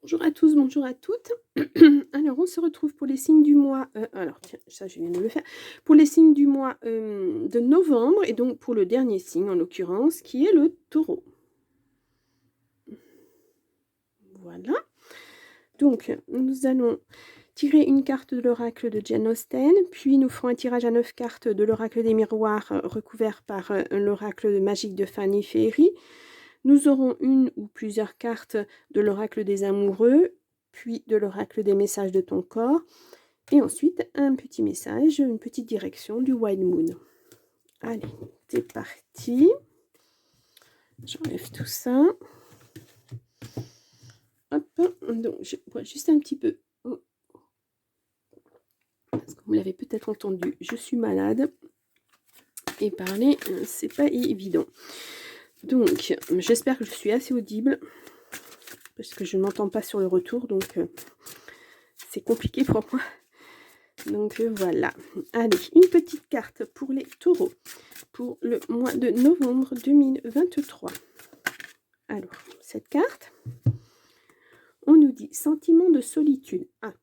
Bonjour à tous, bonjour à toutes. Alors, on se retrouve pour les signes du mois. Alors, tiens, ça, je viens de le faire. Pour les signes du mois de novembre, et donc pour le dernier signe en l'occurrence, qui est le taureau. Voilà. Donc, nous allons tirer une carte de l'oracle de Jane Austen, puis nous ferons un tirage à 9 cartes de l'oracle des miroirs recouvert par l'oracle magique de Fanny Féerie. Nous aurons une ou plusieurs cartes de l'oracle des amoureux, puis de l'oracle des messages de ton corps, et ensuite un petit message, une petite direction du White Moon. Allez, c'est parti. J'enlève tout ça. Hop, donc je bois juste un petit peu. Parce que vous l'avez peut-être entendu, je suis malade. Et parler, c'est pas évident. Donc, j'espère que je suis assez audible. Parce que je ne m'entends pas sur le retour, donc c'est compliqué pour moi. Donc voilà. Allez, une petite carte pour les taureaux pour le mois de novembre 2023. Alors, cette carte, on nous dit sentiment de solitude. Ah,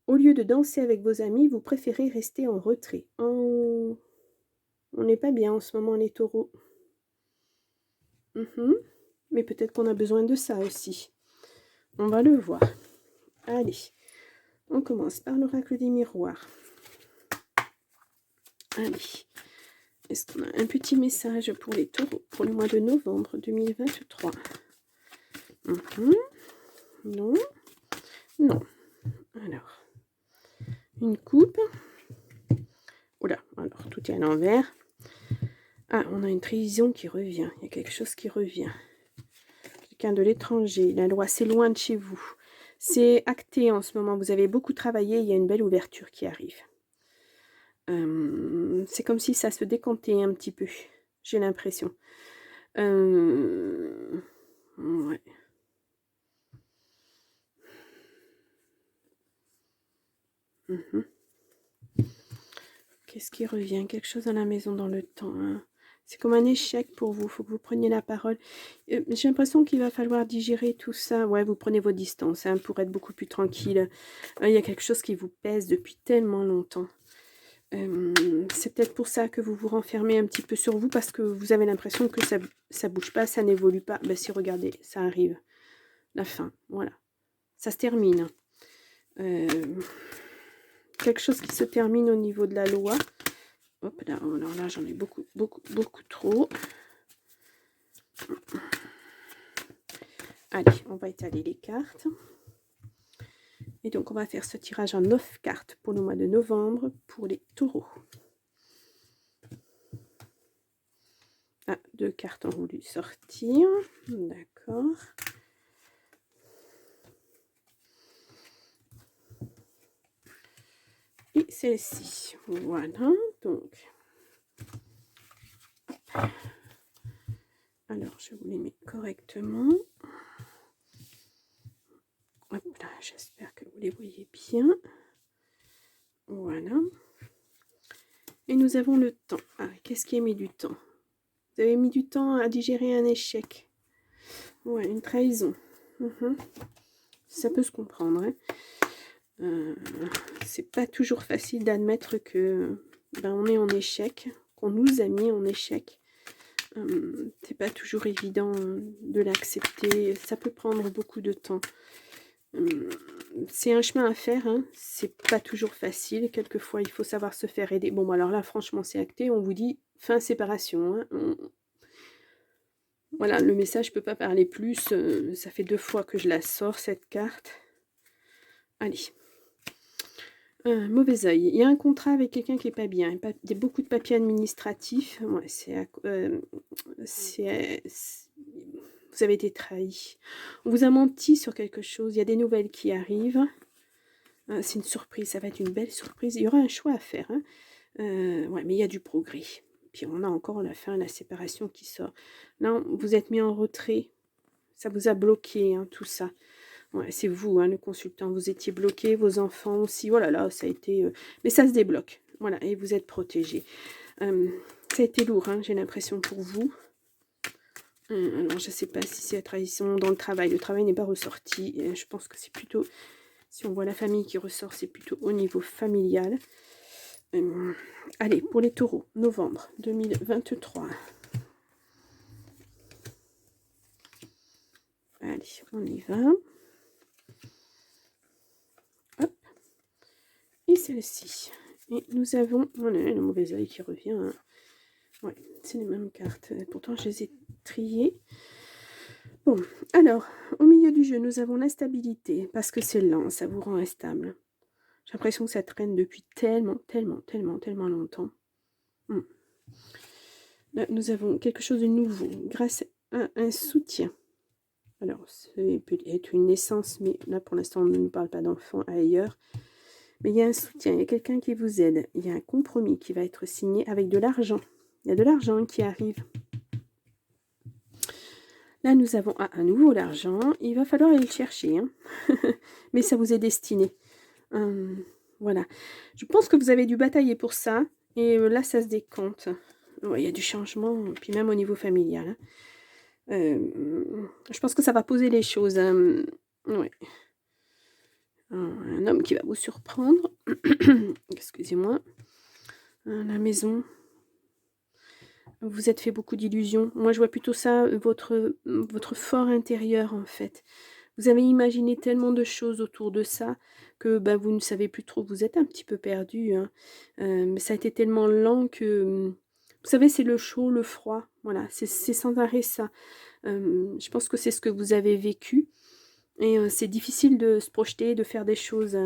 au lieu de danser avec vos amis, vous préférez rester en retrait. Oh, on n'est pas bien en ce moment, les taureaux. Mais peut-être qu'on a besoin de ça aussi. On va le voir. Allez, on commence par l'oracle des miroirs. Allez, est-ce qu'on a un petit message pour les taureaux pour le mois de novembre 2023? Non. Non. Alors, une coupe. Oula, alors tout est à l'envers. Ah, on a une trahison qui revient. Il y a quelque chose qui revient. Quelqu'un de l'étranger. La loi, c'est loin de chez vous. C'est acté en ce moment. Vous avez beaucoup travaillé. Il y a une belle ouverture qui arrive. C'est comme si ça se décantait un petit peu. J'ai l'impression. Ouais. Qu'est-ce qui revient? Quelque chose à la maison dans le temps. Hein. C'est comme un échec pour vous. Il faut que vous preniez la parole. J'ai l'impression qu'il va falloir digérer tout ça. Ouais, vous prenez vos distances hein, pour être beaucoup plus tranquille. Il y a quelque chose qui vous pèse depuis tellement longtemps. C'est peut-être pour ça que vous vous renfermez un petit peu sur vous parce que vous avez l'impression que ça bouge pas, ça n'évolue pas. Ben si, regardez, ça arrive. La fin, voilà. Ça se termine. Quelque chose qui se termine au niveau de la loi. Hop là, alors là j'en ai beaucoup trop. Allez, on va étaler les cartes. Et donc on va faire ce tirage en 9 cartes pour le mois de novembre pour les taureaux. Ah, 2 cartes ont voulu sortir. D'accord. Et celle-ci. Voilà, donc. Alors, je vous les mets correctement. Hop là, j'espère que vous les voyez bien. Voilà. Et nous avons le temps. Ah, qu'est-ce qui a mis du temps? Vous avez mis du temps à digérer un échec. Ouais, une trahison. Ça peut se comprendre. Hein. C'est pas toujours facile d'admettre que on est en échec, qu'on nous a mis en échec. C'est pas toujours évident de l'accepter. Ça peut prendre beaucoup de temps. C'est un chemin à faire. Hein. C'est pas toujours facile. Quelquefois, il faut savoir se faire aider. Bon, alors là, franchement, c'est acté. On vous dit fin séparation. Hein. Voilà, le message ne peut pas parler plus. Ça fait 2 fois que je la sors, cette carte. Allez. Mauvais œil. Il y a un contrat avec quelqu'un qui n'est pas bien. Il y a beaucoup de papiers administratifs. Ouais, vous avez été trahi. On vous a menti sur quelque chose. Il y a des nouvelles qui arrivent. C'est une surprise. Ça va être une belle surprise. Il y aura un choix à faire. Hein. Ouais, mais il y a du progrès. Puis on a encore la fin, la séparation qui sort. Là, vous êtes mis en retrait. Ça vous a bloqué, hein, tout ça. Ouais, c'est vous, hein, le consultant. Vous étiez bloqué, vos enfants aussi. Voilà, là, ça a été... Mais ça se débloque. Voilà, et vous êtes protégé. Ça a été lourd, hein, j'ai l'impression pour vous. Alors, je ne sais pas si c'est la trahison dans le travail. Le travail n'est pas ressorti. Je pense que c'est plutôt, si on voit la famille qui ressort, c'est plutôt au niveau familial. Allez, pour les taureaux, novembre 2023. Allez, on y va. Hop. Et celle-ci. Et nous avons... Voilà, le mauvais œil qui revient. Hein. Ouais, c'est les mêmes cartes. Pourtant, je les ai triées. Bon, alors, au milieu du jeu, nous avons l'instabilité. Parce que c'est lent, ça vous rend instable. J'ai l'impression que ça traîne depuis tellement longtemps. Là, nous avons quelque chose de nouveau. Grâce à un soutien. Alors, ça peut être une naissance, mais là, pour l'instant, on ne nous parle pas d'enfant ailleurs. Mais il y a un soutien, il y a quelqu'un qui vous aide. Il y a un compromis qui va être signé avec de l'argent. Il y a de l'argent qui arrive. Là, nous avons à nouveau l'argent. Il va falloir aller le chercher. Hein. Mais ça vous est destiné. Voilà. Je pense que vous avez dû batailler pour ça. Et là, ça se décompte. Ouais, il y a du changement, puis même au niveau familial. Hein. Je pense que ça va poser les choses. Ouais. Un homme qui va vous surprendre. Excusez-moi. La maison. Vous êtes fait beaucoup d'illusions. Moi, je vois plutôt ça, votre fort intérieur, en fait. Vous avez imaginé tellement de choses autour de ça que vous ne savez plus trop. Vous êtes un petit peu perdu. Hein. Mais ça a été tellement lent que... Vous savez, c'est le chaud, le froid. Voilà, c'est sans arrêt ça. Je pense que c'est ce que vous avez vécu. Et c'est difficile de se projeter, de faire des choses,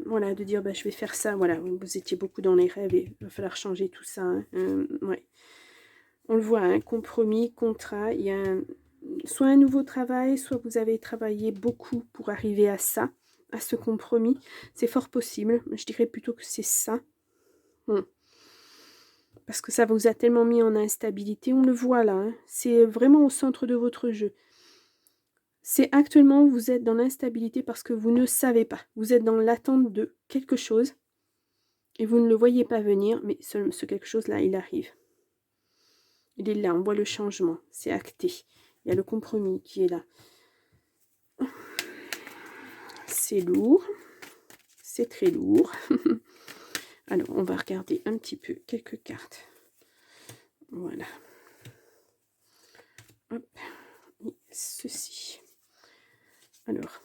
voilà, de dire je vais faire ça. Voilà, vous étiez beaucoup dans les rêves et il va falloir changer tout ça. Hein. Ouais. On le voit, un compromis, contrat. Il y a soit un nouveau travail, soit vous avez travaillé beaucoup pour arriver à ça, à ce compromis. C'est fort possible. Je dirais plutôt que c'est ça. Parce que ça vous a tellement mis en instabilité. On le voit là. Hein. C'est vraiment au centre de votre jeu. C'est actuellement, vous êtes dans l'instabilité parce que vous ne savez pas. Vous êtes dans l'attente de quelque chose et vous ne le voyez pas venir, mais ce quelque chose-là, il arrive. Il est là, on voit le changement, c'est acté. Il y a le compromis qui est là. C'est lourd, c'est très lourd. Alors, on va regarder un petit peu quelques cartes. Voilà. Hop, et ceci. Alors,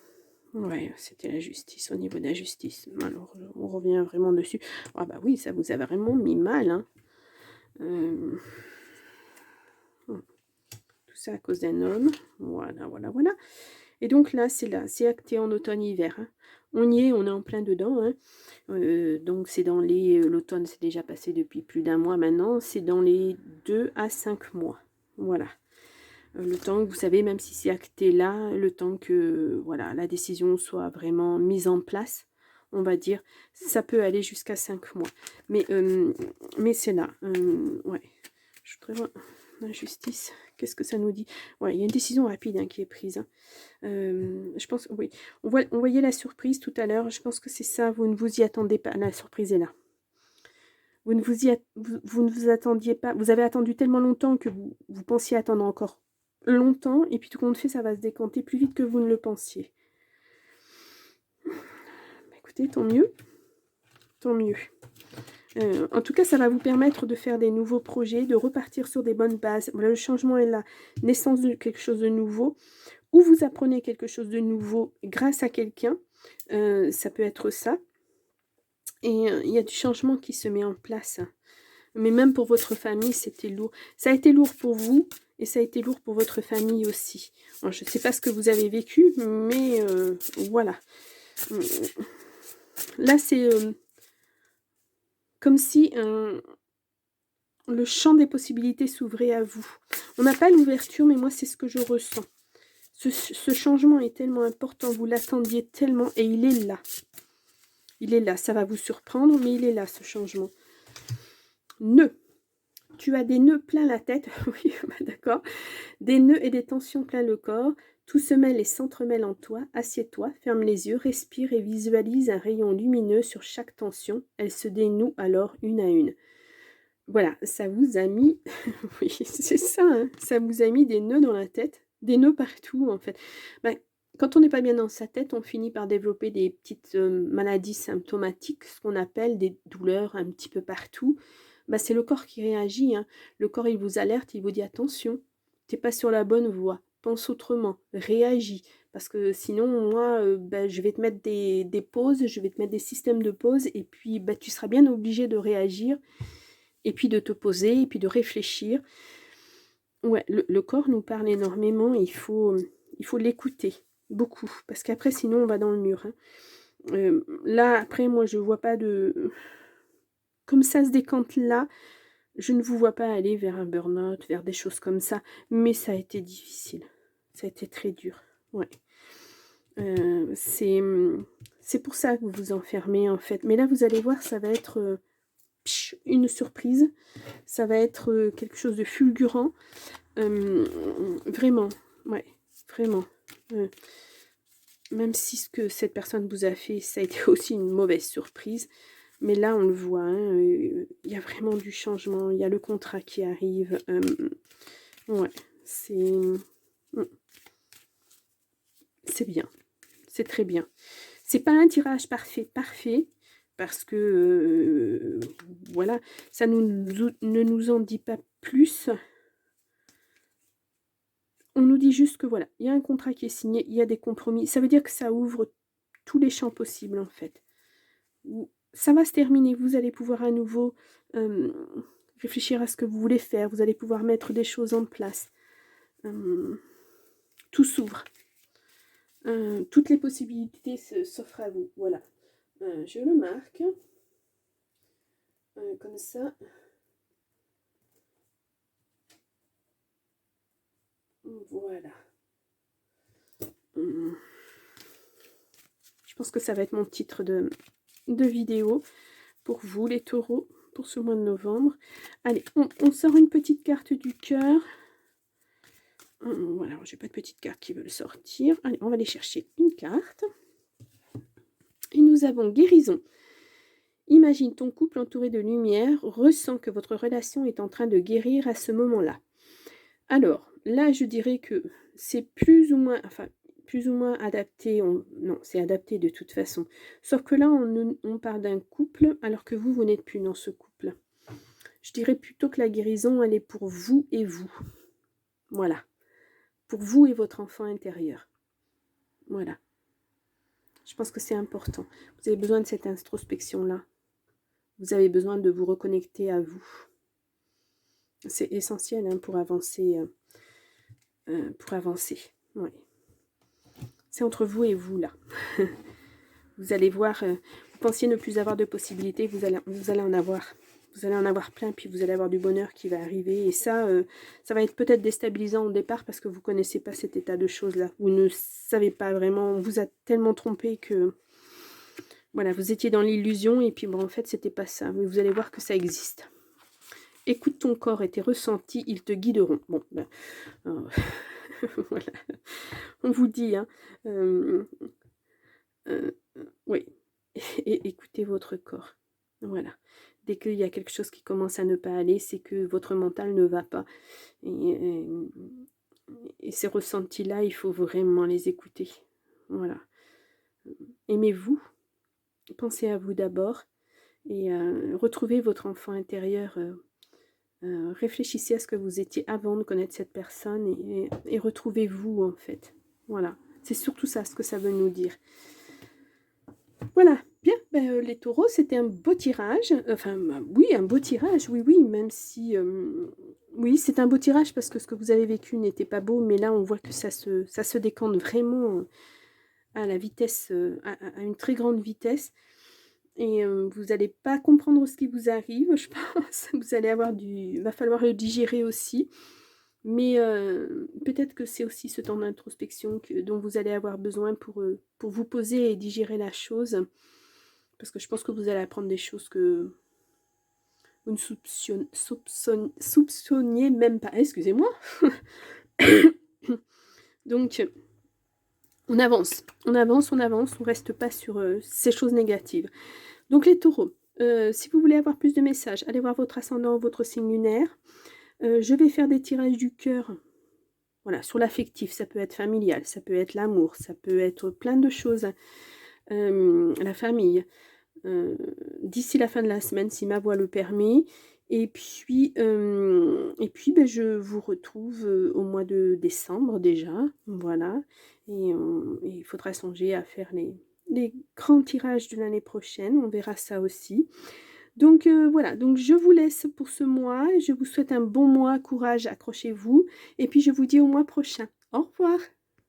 ouais, c'était la justice, au niveau de la justice. Alors, on revient vraiment dessus. Ah bah oui, ça vous a vraiment mis mal. Hein. Tout ça à cause d'un homme. Voilà. Et donc là, c'est acté en automne-hiver. Hein. On y est, on est en plein dedans. Hein. Donc c'est dans les... L'automne, c'est déjà passé depuis plus d'un mois maintenant. C'est dans les 2 à 5 mois. Voilà. Le temps que vous savez, même si c'est acté là, le temps que voilà, la décision soit vraiment mise en place, on va dire, ça peut aller jusqu'à 5 mois. Mais c'est là. Ouais. Je voudrais voir la justice. Qu'est-ce que ça nous dit? Ouais, il y a une décision rapide qui est prise. Hein. Je pense, oui. On voyait la surprise tout à l'heure. Je pense que c'est ça. Vous ne vous y attendez pas. La surprise est là. Vous ne vous attendiez pas. Vous avez attendu tellement longtemps que vous pensiez attendre encore longtemps. Et puis tout compte fait, ça va se décanter plus vite que vous ne le pensiez. Écoutez, tant mieux. Tant mieux. En tout cas, ça va vous permettre de faire des nouveaux projets, de repartir sur des bonnes bases. Voilà, le changement est là. Naissance de quelque chose de nouveau. Ou vous apprenez quelque chose de nouveau grâce à quelqu'un. Ça peut être ça. Et il y a du changement qui se met en place. Mais même pour votre famille, c'était lourd. Ça a été lourd pour vous et ça a été lourd pour votre famille aussi. Alors, je ne sais pas ce que vous avez vécu, mais voilà. Là, c'est... comme si le champ des possibilités s'ouvrait à vous. On n'a pas l'ouverture, mais moi, c'est ce que je ressens. Ce changement est tellement important, vous l'attendiez tellement, et il est là. Il est là, ça va vous surprendre, mais il est là, ce changement. Nœuds. Tu as des nœuds plein la tête, oui, d'accord. Des nœuds et des tensions plein le corps. Tout se mêle et s'entremêle en toi. Assieds-toi, ferme les yeux, respire et visualise un rayon lumineux sur chaque tension. Elle se dénoue alors une à une. voilà, ça vous a mis oui, c'est ça, hein, ça vous a mis des nœuds dans la tête, des nœuds partout, en fait. Bah, quand on n'est pas bien dans sa tête, on finit par développer des petites, maladies symptomatiques, ce qu'on appelle des douleurs un petit peu partout. Bah, c'est le corps qui réagit, hein. Le corps, il vous alerte, il vous dit: «Attention, tu es pas sur la bonne voie, pense autrement, réagis, parce que sinon moi, bah, je vais te mettre des pauses, je vais te mettre des systèmes de pause et puis, bah, tu seras bien obligé de réagir et puis de te poser et puis de réfléchir». Ouais, le corps nous parle énormément, il faut l'écouter, beaucoup, parce qu'après sinon on va dans le mur, hein. Là, après moi je vois pas de comme ça se décante là, je ne vous vois pas aller vers un burn-out, vers des choses comme ça, mais ça a été difficile. Ça a été très dur, ouais. C'est pour ça que vous vous enfermez, en fait. Mais là, vous allez voir, ça va être, une surprise. Ça va être, quelque chose de fulgurant. Vraiment, ouais, vraiment. Même si ce que cette personne vous a fait, ça a été aussi une mauvaise surprise. Mais là, on le voit, hein, il y a vraiment du changement. Il y a le contrat qui arrive. Ouais, c'est bien. C'est très bien. C'est pas un tirage parfait, parce que, voilà, ça ne nous en dit pas plus. On nous dit juste que voilà, il y a un contrat qui est signé, il y a des compromis. Ça veut dire que ça ouvre tous les champs possibles, en fait. Ça va se terminer, vous allez pouvoir à nouveau réfléchir à ce que vous voulez faire, vous allez pouvoir mettre des choses en place. Tout s'ouvre. Toutes les possibilités s'offrent à vous. Voilà. Je le marque. Comme ça. Voilà. Je pense que ça va être mon titre de vidéo pour vous, les taureaux, pour ce mois de novembre. Allez, on sort une petite carte du cœur. Voilà, j'ai pas de petite carte qui veut le sortir. Allez, on va aller chercher une carte. Et nous avons guérison. Imagine ton couple entouré de lumière, ressens que votre relation est en train de guérir à ce moment-là. Alors, là, je dirais que c'est plus ou moins adapté. Non, c'est adapté de toute façon. Sauf que là, on parle d'un couple, alors que vous n'êtes plus dans ce couple. Je dirais plutôt que la guérison, elle est pour vous et vous. Voilà. Pour vous et votre enfant intérieur. Voilà. Je pense que c'est important. Vous avez besoin de cette introspection-là. Vous avez besoin de vous reconnecter à vous. C'est essentiel, hein, pour avancer. Oui. C'est entre vous et vous, là. Vous allez voir, vous pensiez ne plus avoir de possibilités, vous allez en avoir. Vous allez en avoir plein, puis vous allez avoir du bonheur qui va arriver. Et ça, ça va être peut-être déstabilisant au départ parce que vous ne connaissez pas cet état de choses-là. Vous ne savez pas vraiment, on vous a tellement trompé que... Voilà, vous étiez dans l'illusion et puis bon, en fait, c'était pas ça. Mais vous allez voir que ça existe. Écoute ton corps et tes ressentis, ils te guideront. Bon, ben... voilà. On vous dit, hein... oui, et écoutez votre corps. Voilà. Dès qu'il y a quelque chose qui commence à ne pas aller, c'est que votre mental ne va pas. Et ces ressentis-là, il faut vraiment les écouter. Voilà. Aimez-vous. Pensez à vous d'abord. Et retrouvez votre enfant intérieur. Réfléchissez à ce que vous étiez avant de connaître cette personne. Et retrouvez-vous, en fait. Voilà. C'est surtout ça, ce que ça veut nous dire. Voilà, bien, ben, les taureaux, c'était un beau tirage. Enfin, oui, un beau tirage, oui, oui, même si... oui, c'est un beau tirage parce que ce que vous avez vécu n'était pas beau, mais là, on voit que ça se décante vraiment à la vitesse, à une très grande vitesse. Et vous n'allez pas comprendre ce qui vous arrive, je pense. Vous allez avoir va falloir le digérer aussi. Mais peut-être que c'est aussi ce temps d'introspection dont vous allez avoir besoin pour vous poser et digérer la chose. Parce que je pense que vous allez apprendre des choses que vous ne soupçonniez même pas. Excusez-moi. Donc, on avance. On avance, on avance. On ne reste pas sur ces choses négatives. Donc, les taureaux. Si vous voulez avoir plus de messages, allez voir votre ascendant ou votre signe lunaire. Je vais faire des tirages du cœur, voilà, sur l'affectif. Ça peut être familial, ça peut être l'amour, ça peut être plein de choses. La famille, d'ici la fin de la semaine, si ma voix le permet. Et puis, ben, je vous retrouve au mois de décembre déjà. Voilà. Et il faudra songer à faire les grands tirages de l'année prochaine. On verra ça aussi. Donc voilà, donc je vous laisse pour ce mois. Je vous souhaite un bon mois, courage, accrochez-vous. Et puis je vous dis au mois prochain. Au revoir.